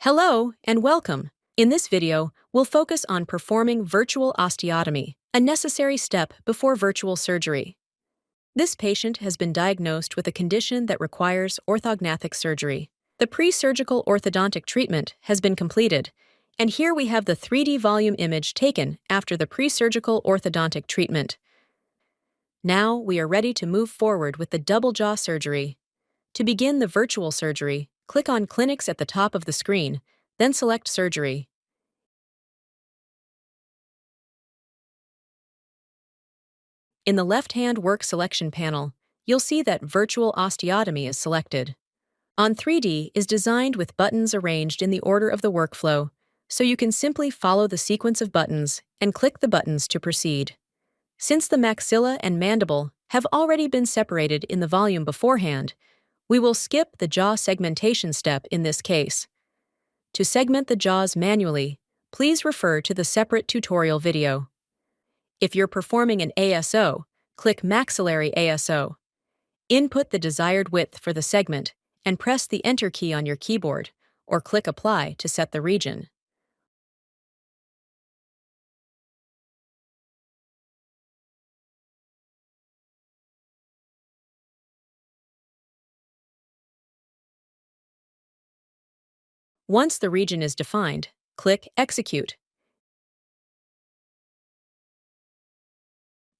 Hello and welcome. In this video, we'll focus on performing virtual osteotomy, a necessary step before virtual surgery. This patient has been diagnosed with a condition that requires orthognathic surgery. The pre-surgical orthodontic treatment has been completed, and here we have the 3D volume image taken after the pre-surgical orthodontic treatment. Now we are ready to move forward with the double jaw surgery. To begin the virtual surgery, click on Clinics at the top of the screen, then select Surgery. In the left-hand work selection panel, you'll see that Virtual Osteotomy is selected. On3D is designed with buttons arranged in the order of the workflow, so you can simply follow the sequence of buttons and click the buttons to proceed. Since the maxilla and mandible have already been separated in the volume beforehand, we will skip the jaw segmentation step in this case. To segment the jaws manually, please refer to the separate tutorial video. If you're performing an ASO, click Maxillary ASO. Input the desired width for the segment and press the Enter key on your keyboard, or click Apply to set the region. Once the region is defined, click Execute.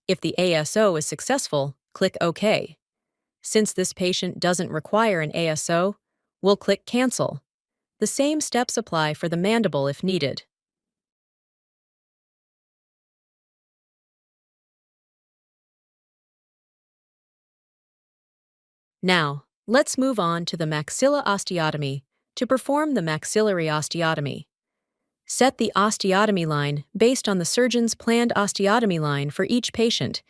If the ASO is successful, click OK. Since this patient doesn't require an ASO, we'll click Cancel. The same steps apply for the mandible if needed. Now, let's move on to the maxilla osteotomy to perform the maxillary osteotomy. Set the osteotomy line based on the surgeon's planned osteotomy line for each patient.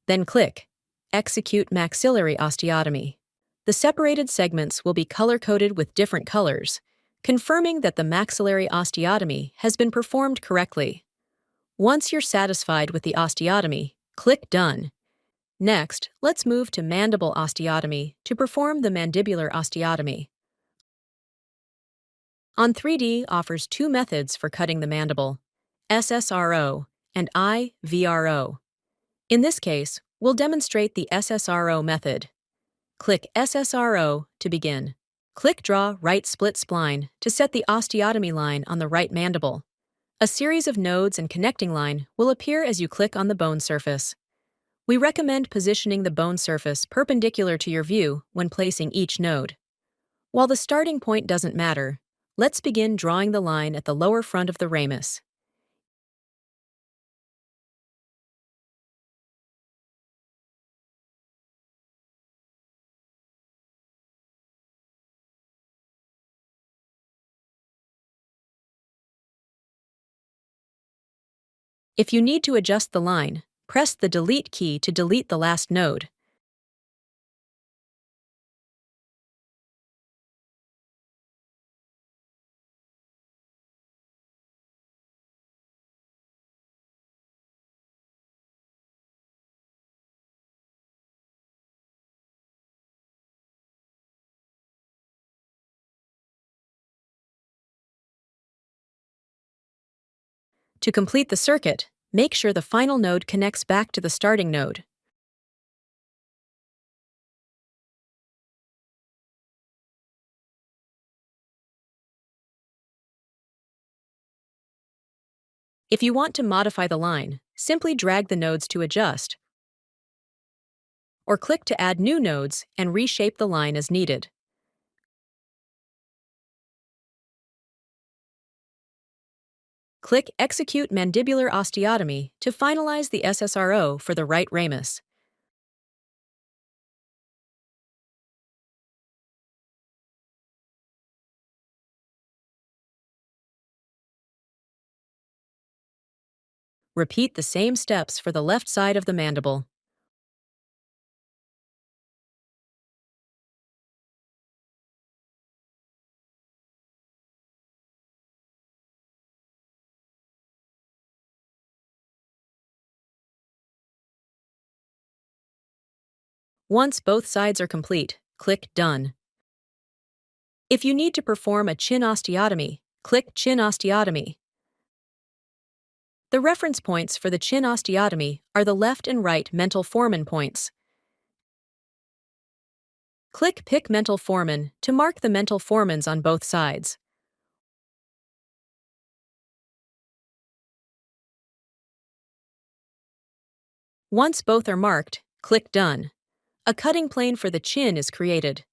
Then click Execute Maxillary Osteotomy. The separated segments will be color-coded with different colors, confirming that the maxillary osteotomy has been performed correctly. Once you're satisfied with the osteotomy, click Done. Next, let's move to mandible osteotomy to perform the mandibular osteotomy. On3D offers two methods for cutting the mandible, SSRO and IVRO. In this case, we'll demonstrate the SSRO method. Click SSRO to begin. Click Draw Right Split Spline to set the osteotomy line on the right mandible. A series of nodes and connecting line will appear as you click on the bone surface. We recommend positioning the bone surface perpendicular to your view when placing each node. While the starting point doesn't matter, let's begin drawing the line at the lower front of the ramus. If you need to adjust the line, press the Delete key to delete the last node. To complete the circuit, make sure the final node connects back to the starting node. If you want to modify the line, simply drag the nodes to adjust, or click to add new nodes and reshape the line as needed. Click Execute Mandibular Osteotomy to finalize the SSRO for the right ramus. Repeat the same steps for the left side of the mandible. Once both sides are complete, click Done. If you need to perform a chin osteotomy, click Chin Osteotomy. The reference points for the chin osteotomy are the left and right mental foramen points. Click Pick Mental Foramen to mark the mental foramens on both sides. Once both are marked, click Done. A cutting plane for the chin is created.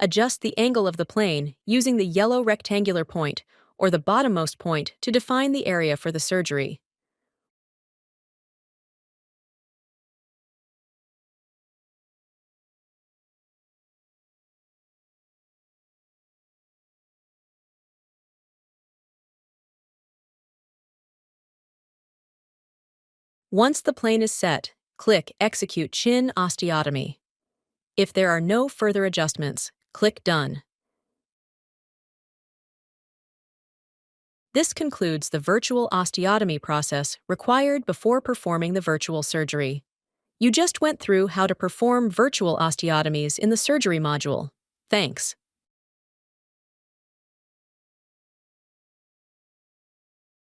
Adjust the angle of the plane using the yellow rectangular point or the bottommost point to define the area for the surgery. Once the plane is set, click Execute Chin Osteotomy. If there are no further adjustments, click Done. This concludes the virtual osteotomy process required before performing the virtual surgery. You just went through how to perform virtual osteotomies in the surgery module. Thanks.